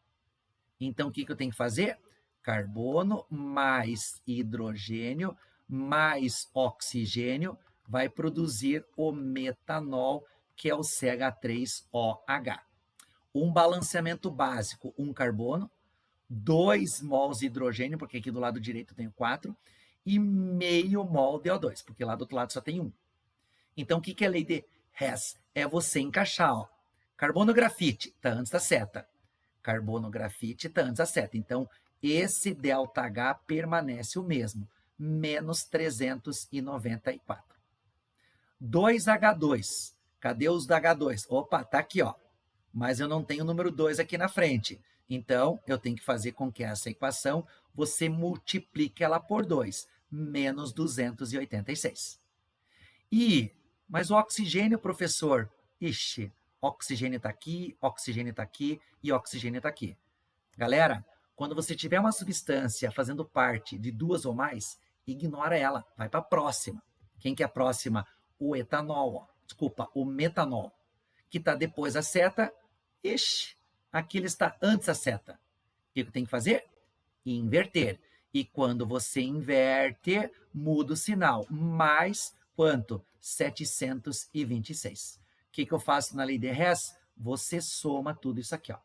Então, o que eu tenho que fazer? Carbono mais hidrogênio mais oxigênio vai produzir o metanol, que é o CH3OH. Um balanceamento básico, 1 carbono, 2 mols de hidrogênio, porque aqui do lado direito eu tenho 4, e meio mol de O2, porque lá do outro lado só tem 1. Então, o que é a lei de Hess? É você encaixar, ó. Carbono grafite está antes da seta. Carbono grafite está antes da seta. Então, esse ΔH permanece o mesmo, menos 394. 2H2. Cadê os H2? Opa, tá aqui, ó. Mas eu não tenho o número 2 aqui na frente. Então, eu tenho que fazer com que essa equação você multiplique ela por 2, menos 286. Mas o oxigênio, professor? Ixi, oxigênio está aqui e oxigênio está aqui. Galera, quando você tiver uma substância fazendo parte de 2 ou mais, ignora ela, vai para a próxima. Quem que é a próxima? O etanol, ó. Desculpa, o metanol, que está depois da seta. Ixi, aqui ele está antes da seta. O que eu tenho que fazer? Inverter. E quando você inverte, muda o sinal. Mais quanto? 726. O que eu faço na lei de Hess? Você soma tudo isso aqui, ó.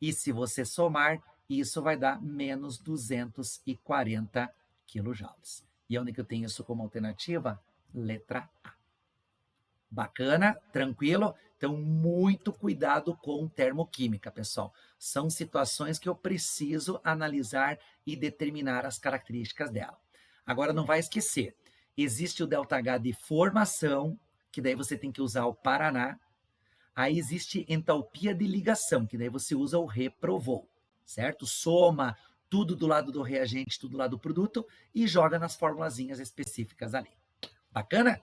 E se você somar, isso vai dar menos 240 quilojoules. E onde que eu tenho isso como alternativa? Letra A. Bacana? Tranquilo? Então, muito cuidado com termoquímica, pessoal. São situações que eu preciso analisar e determinar as características dela. Agora, não vai esquecer, existe o ΔH de formação, que daí você tem que usar o Paraná. Aí existe entalpia de ligação, que daí você usa o reprovou, certo? Soma tudo do lado do reagente, tudo do lado do produto e joga nas formulazinhas específicas ali. Bacana?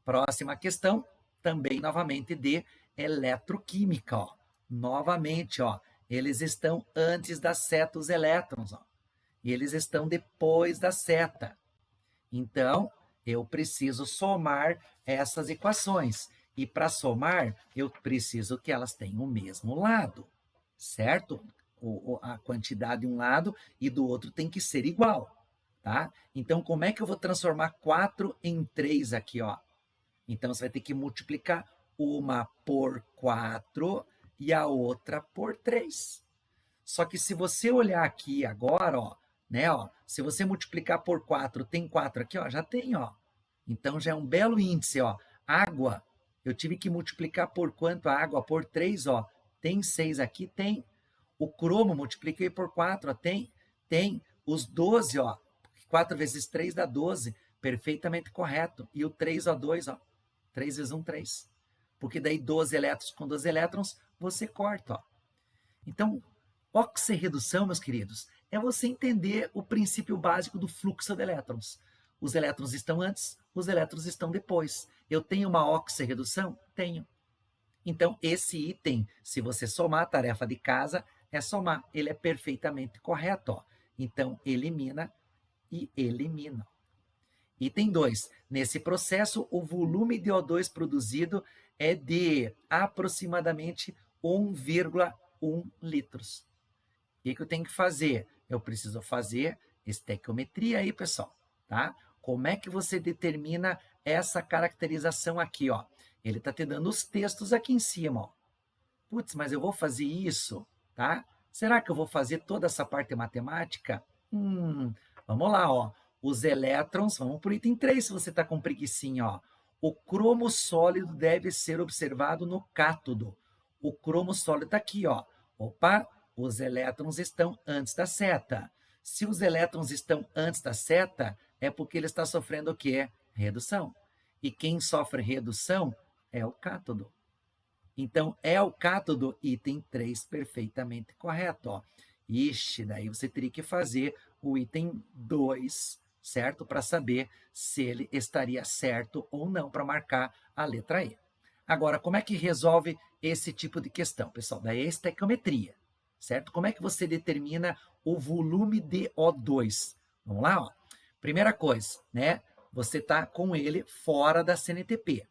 Próxima questão, também novamente de eletroquímica, ó. Novamente, ó, eles estão antes da seta os elétrons, ó, e eles estão depois da seta. Então, eu preciso somar essas equações. E para somar, eu preciso que elas tenham o mesmo lado, certo? A quantidade de um lado e do outro tem que ser igual, tá? Então, como é que eu vou transformar 4 em 3 aqui, ó? Então, você vai ter que multiplicar uma por 4 e a outra por 3. Só que se você olhar aqui agora, ó, né, ó, se você multiplicar por 4, tem 4 aqui, ó, já tem, ó. Então, já é um belo índice, ó. Água, eu tive que multiplicar por quanto a água? Por 3, ó. Tem 6 aqui? Tem. O cromo, multipliquei por 4, ó. Tem. Os 12, ó. 4 vezes 3 dá 12. Perfeitamente correto. E o 3O2, ó. 3 vezes 1, 3. Porque daí 12 elétrons com 12 elétrons, você corta, ó. Então, oxirredução, meus queridos, é você entender o princípio básico do fluxo de elétrons. Os elétrons estão antes, os elétrons estão depois. Eu tenho uma oxirredução? Tenho. Então, esse item, se você somar a tarefa de casa, é somar. Ele é perfeitamente correto, ó. Então, elimina e elimina. Item 2. Nesse processo, o volume de O2 produzido é de aproximadamente 1,1 litros. O que eu tenho que fazer? Eu preciso fazer estequiometria aí, pessoal, tá? Como é que você determina essa caracterização aqui, ó? Ele está te dando os textos aqui em cima, ó. Putz, mas eu vou fazer isso, tá? Será que eu vou fazer toda essa parte matemática? Vamos lá, ó. Os elétrons, vamos para o item 3, se você está com preguicinha, ó. O cromo sólido deve ser observado no cátodo. O cromo sólido está aqui, ó. Opa, os elétrons estão antes da seta. Se os elétrons estão antes da seta, é porque ele está sofrendo o quê? Redução. e quem sofre redução é o cátodo. Então, é o cátodo, item 3, perfeitamente correto. Ó. Ixi, daí você teria que fazer o item 2, certo? Para saber se ele estaria certo ou não, para marcar a letra E. Agora, como é que resolve esse tipo de questão, pessoal? Daí é estequiometria, certo? Como é que você determina o volume de O2? Vamos lá, ó. Primeira coisa, né? Você está com ele fora da CNTP.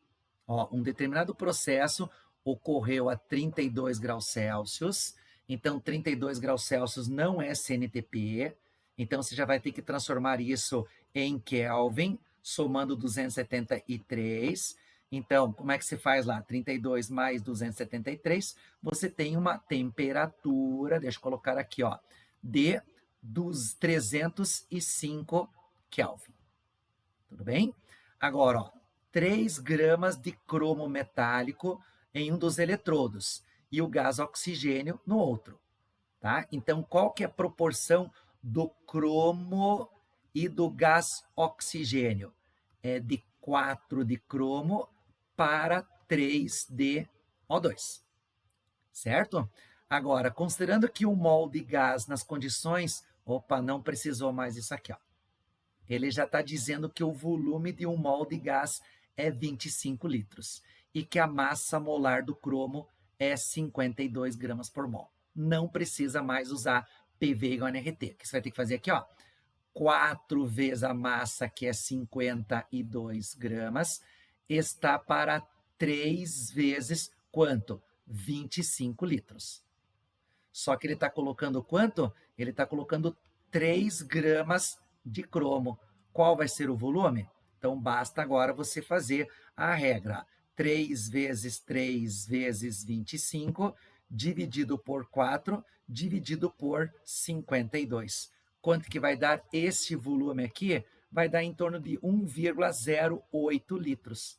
Ó, um determinado processo ocorreu a 32 graus Celsius, então 32 graus Celsius não é CNTP, então você já vai ter que transformar isso em Kelvin, somando 273. Então, como é que se faz lá? 32 mais 273, você tem uma temperatura, deixa eu colocar aqui, ó, de 305 Kelvin. Tudo bem? Agora, ó, 3 gramas de cromo metálico em um dos eletrodos e o gás oxigênio no outro, tá? Então, qual que é a proporção do cromo e do gás oxigênio? É de 4 de cromo para 3 de O2, certo? Agora, considerando que 1 mol de gás nas condições... Opa, não precisou mais isso aqui, ó. Ele já está dizendo que o volume de 1 mol de gás é 25 litros e que a massa molar do cromo é 52 gramas por mol. Não precisa mais usar PV igual a NRT. O que você vai ter que fazer aqui, ó, 4 vezes a massa, que é 52 gramas, está para 3 vezes quanto? 25 litros. Só que ele está colocando quanto? Ele está colocando 3 gramas de cromo. Qual vai ser o volume? Então, basta agora você fazer a regra. 3 vezes 3 vezes 25, dividido por 4, dividido por 52. Quanto que vai dar esse volume aqui? Vai dar em torno de 1,08 litros.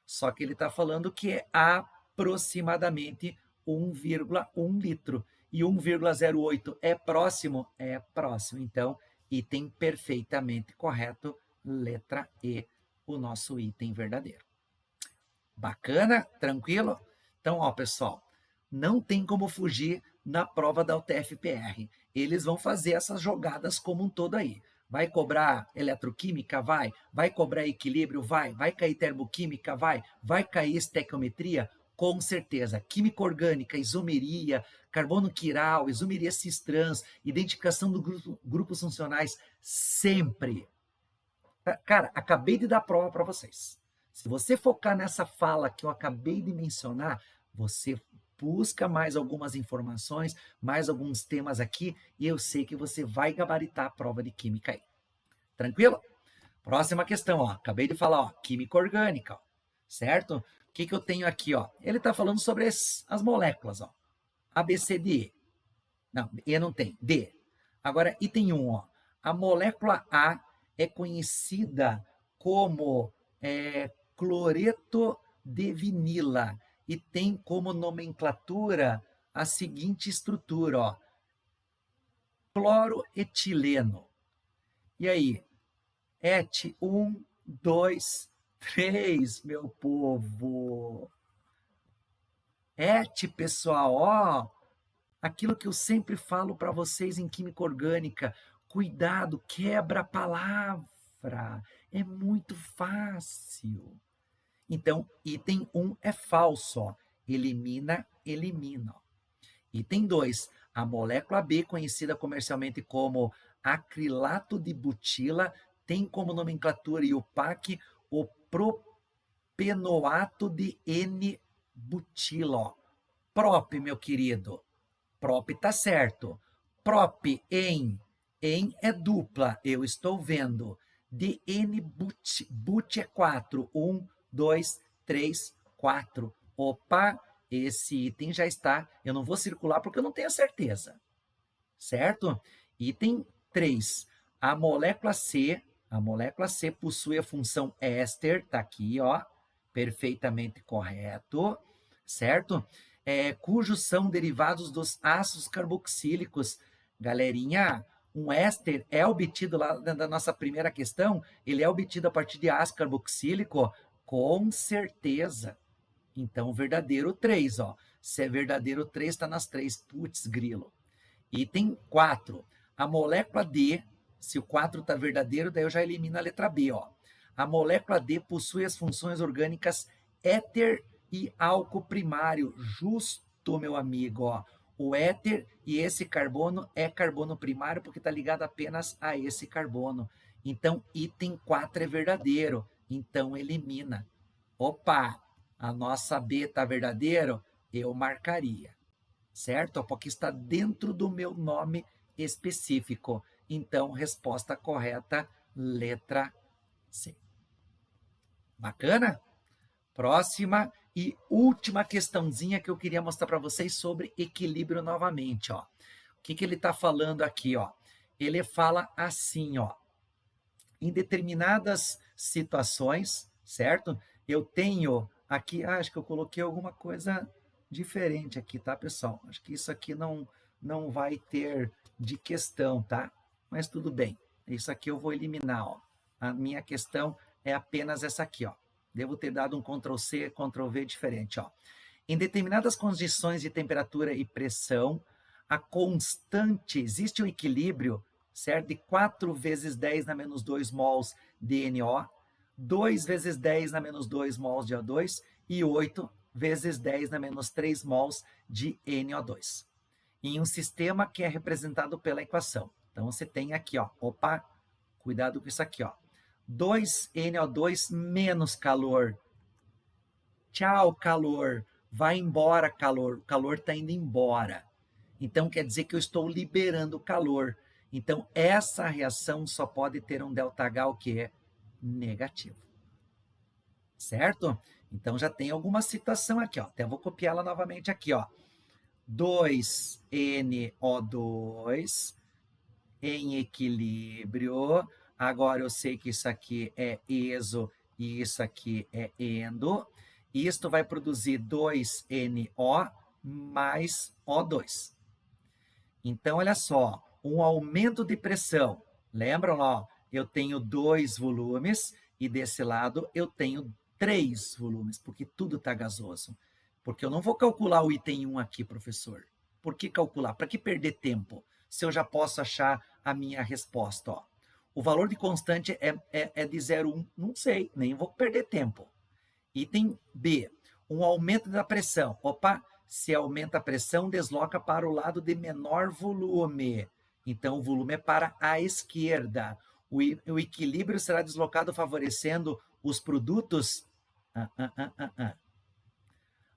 Só que ele está falando que é aproximadamente 1,1 litro. E 1,08 é próximo? É próximo. Então, item perfeitamente correto, letra E, o nosso item verdadeiro. Bacana? Tranquilo? Então, ó, pessoal, não tem como fugir na prova da UTF-PR. Eles vão fazer essas jogadas como um todo aí. Vai cobrar eletroquímica? Vai. Vai cobrar equilíbrio? Vai. Vai cair termoquímica? Vai cair estequiometria? Com certeza. Química orgânica, isomeria, carbono quiral, isomeria cis-trans, identificação dos grupos funcionais, sempre. Cara, acabei de dar prova para vocês. Se você focar nessa fala que eu acabei de mencionar, você busca mais algumas informações, mais alguns temas aqui, e eu sei que você vai gabaritar a prova de química aí. Tranquilo? Próxima questão, ó. Acabei de falar, ó, química orgânica, ó, certo? O que eu tenho aqui, ó? Ele está falando sobre as moléculas, ó. A, B, C, D, E. Não, E não tem. D. Agora, item 1, ó. A molécula A é conhecida como cloreto de vinila e tem como nomenclatura a seguinte estrutura, ó. Cloroetileno. E aí? 1, 2, 3, meu povo. Pessoal, ó. Aquilo que eu sempre falo para vocês em química orgânica, cuidado, quebra a palavra, é muito fácil. Então, item 1 é falso, ó. Elimina, elimina. Item 2, a molécula B, conhecida comercialmente como acrilato de butila, tem como nomenclatura IUPAC o propenoato de N-butilo. Prop, meu querido. Prop tá certo. Prop em é dupla, eu estou vendo. De N-but é 4. 1, 2, 3, 4. Opa, esse item já está. Eu não vou circular porque eu não tenho certeza. Certo? Item 3. A molécula C possui a função éster, tá aqui, ó, perfeitamente correto, certo? Cujos são derivados dos ácidos carboxílicos. Galerinha, um éster é obtido lá da nossa primeira questão, ele é obtido a partir de ácido carboxílico Com certeza. Então, verdadeiro 3, ó. Se é verdadeiro 3, está nas 3. Putz, grilo. Item 4. A molécula D, se o 4 está verdadeiro, daí eu já elimino a letra B, ó. A molécula D possui as funções orgânicas éter e álcool primário. Justo, meu amigo, ó. O éter e esse carbono é carbono primário porque está ligado apenas a esse carbono. Então, item 4 é verdadeiro. Então, elimina. Opa, a nossa B está verdadeiro? Eu marcaria. Certo? Porque está dentro do meu nome específico. Então, resposta correta, letra C. Bacana? Próxima e última questãozinha que eu queria mostrar para vocês sobre equilíbrio novamente, ó. O que ele está falando aqui, ó? Ele fala assim, ó. Em determinadas situações, certo? Eu tenho aqui, acho que eu coloquei alguma coisa diferente aqui, tá, pessoal? Acho que isso aqui não vai ter de questão, tá? Mas tudo bem. Isso aqui eu vou eliminar, ó. A minha questão é apenas essa aqui, ó. Devo ter dado um Ctrl+C, Ctrl+V diferente, ó. Em determinadas condições de temperatura e pressão, a constante, existe um equilíbrio, certo? De 4 vezes 10 na menos 2 mols de NO, 2 vezes 10 na menos 2 mols de O2 e 8 vezes 10 na menos 3 mols de NO2. Em um sistema que é representado pela equação. Então, você tem aqui, ó, opa, cuidado com isso aqui, ó. 2NO2 menos calor. Tchau, calor. Vai embora, calor. O calor está indo embora. Então, quer dizer que eu estou liberando calor. Então, essa reação só pode ter um ΔH, o que é negativo. Certo? Então, já tem alguma situação aqui, ó. Até vou copiar ela novamente aqui, ó. 2NO2 em equilíbrio. Agora, eu sei que isso aqui é exo e isso aqui é endo. Isto vai produzir 2NO mais O2. Então, olha só, um aumento de pressão. Lembram lá? Eu tenho 2 volumes e desse lado eu tenho 3 volumes, porque tudo está gasoso. Porque eu não vou calcular o item 1 aqui, professor. Por que calcular? Para que perder tempo? Se eu já posso achar a minha resposta. Ó. O valor de constante é de 0,1. Não sei, nem vou perder tempo. Item B, um aumento da pressão. Opa, se aumenta a pressão, desloca para o lado de menor volume. Então, o volume é para a esquerda. O equilíbrio será deslocado favorecendo os produtos.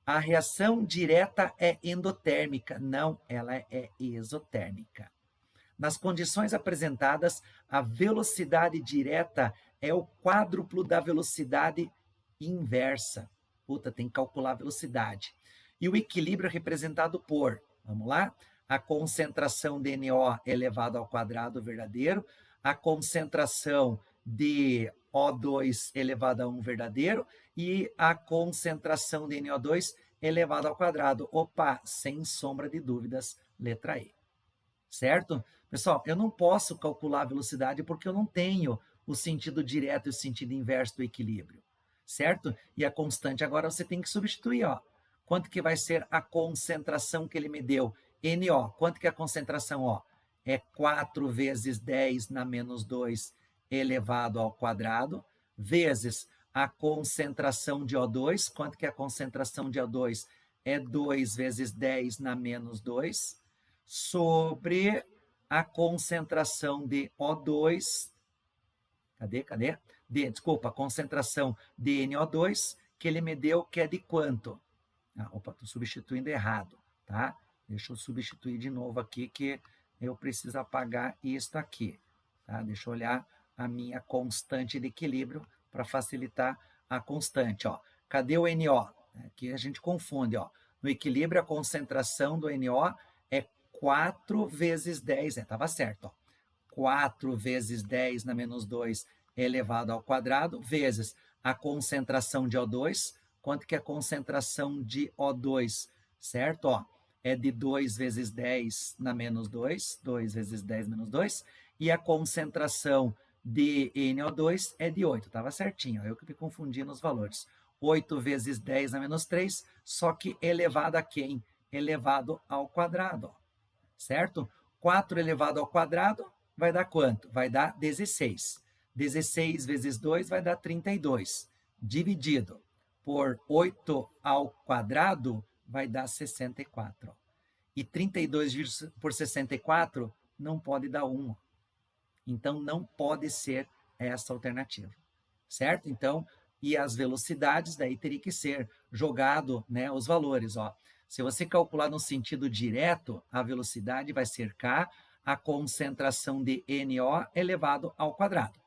A reação direta é endotérmica. Não, ela é exotérmica. Nas condições apresentadas, a velocidade direta é o quádruplo da velocidade inversa. Puta, tem que calcular a velocidade. E o equilíbrio é representado por, vamos lá? A concentração de NO elevado ao quadrado verdadeiro, a concentração de O2 elevado a 1 verdadeiro e a concentração de NO2 elevado ao quadrado. Opa, sem sombra de dúvidas, letra E. Certo? Pessoal, eu não posso calcular a velocidade porque eu não tenho o sentido direto e o sentido inverso do equilíbrio. Certo? E a constante agora você tem que substituir, ó. Quanto que vai ser a concentração que ele me deu? NO. Quanto que é a concentração, ó? É 4 vezes 10 na menos 2 elevado ao quadrado, vezes a concentração de O2. Quanto que é a concentração de O2? É 2 vezes 10 na menos 2, sobre a concentração de O2. Cadê? Desculpa, a concentração de NO2, que ele me deu, que é de quanto? Opa, estou substituindo errado, tá? Deixa eu substituir de novo aqui, que eu preciso apagar isto aqui, tá? Deixa eu olhar a minha constante de equilíbrio para facilitar a constante, ó. Cadê o NO? Aqui a gente confunde, ó. No equilíbrio, a concentração do NO é 4 vezes 10, estava certo, ó. 4 vezes 10 na menos 2 elevado ao quadrado, vezes a concentração de O2. Quanto que é a concentração de O2? Certo? Ó, é de 2 vezes 10 na menos 2, 2 vezes 10 menos 2. E a concentração de NO2 é de 8. Estava certinho, eu que me confundi nos valores. 8 vezes 10 a menos 3, só que elevado a quem? Elevado ao quadrado, ó, certo? 4 elevado ao quadrado vai dar quanto? Vai dar 16. 16 vezes 2 vai dar 32. Dividido por 8 ao quadrado vai dar 64. Ó. E 32 por 64 não pode dar 1. Então, não pode ser essa alternativa, certo? Então, e as velocidades, daí teria que ser jogado, né, os valores, ó. Se você calcular no sentido direto, a velocidade vai ser K, a concentração de NO elevado ao quadrado.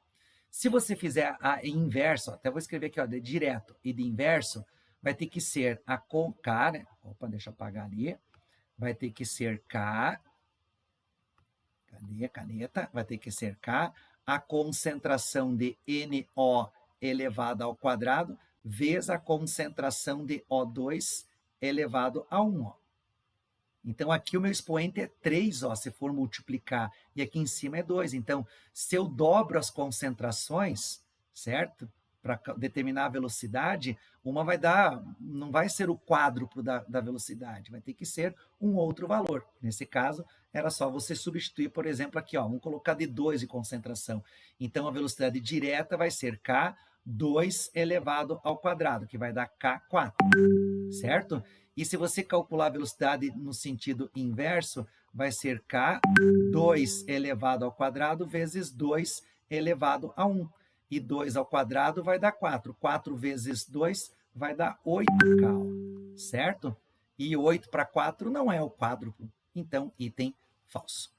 Se você fizer a inverso, até vou escrever aqui, ó, de direto e de inverso, vai ter que ser a com K, né? Opa, deixa eu apagar ali. Vai ter que ser K. Cadê a caneta? Vai ter que ser K, a concentração de NO elevado ao quadrado, vezes a concentração de O2 elevado a 1. Ó. Então, aqui o meu expoente é 3, ó, se for multiplicar, e aqui em cima é 2. Então, se eu dobro as concentrações, certo? Para determinar a velocidade, uma vai dar, não vai ser o quádruplo da velocidade, vai ter que ser um outro valor. Nesse caso, era só você substituir, por exemplo, aqui, ó, vamos colocar de 2 de concentração. Então, a velocidade direta vai ser K, 2 elevado ao quadrado, que vai dar K4, certo? E se você calcular a velocidade no sentido inverso, vai ser K, 2 elevado ao quadrado, vezes 2 elevado a 1. E 2 ao quadrado vai dar 4. 4 vezes 2 vai dar 8K, certo? E 8 para 4 não é o quádruplo. Então, item falso.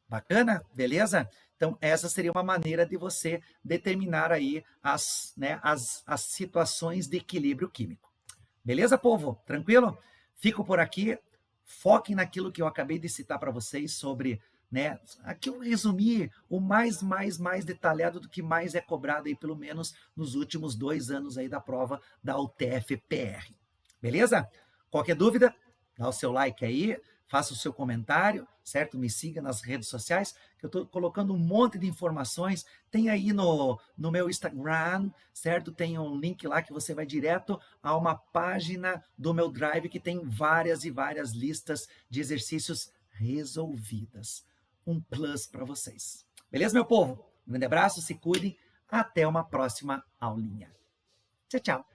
Bacana? Beleza? Então, essa seria uma maneira de você determinar aí as situações de equilíbrio químico. Beleza, povo? Tranquilo? Fico por aqui. Foquem naquilo que eu acabei de citar para vocês sobre, né? Aqui eu resumi o mais detalhado do que mais é cobrado aí, pelo menos nos últimos 2 anos aí da prova da UTF-PR. Beleza? Qualquer dúvida, dá o seu like aí, faça o seu comentário, certo? Me siga nas redes sociais, que eu estou colocando um monte de informações. Tem aí no meu Instagram, certo? Tem um link lá que você vai direto a uma página do meu Drive que tem várias e várias listas de exercícios resolvidas. Um plus para vocês. Beleza, meu povo? Um grande abraço, se cuidem. Até uma próxima aulinha. Tchau, tchau.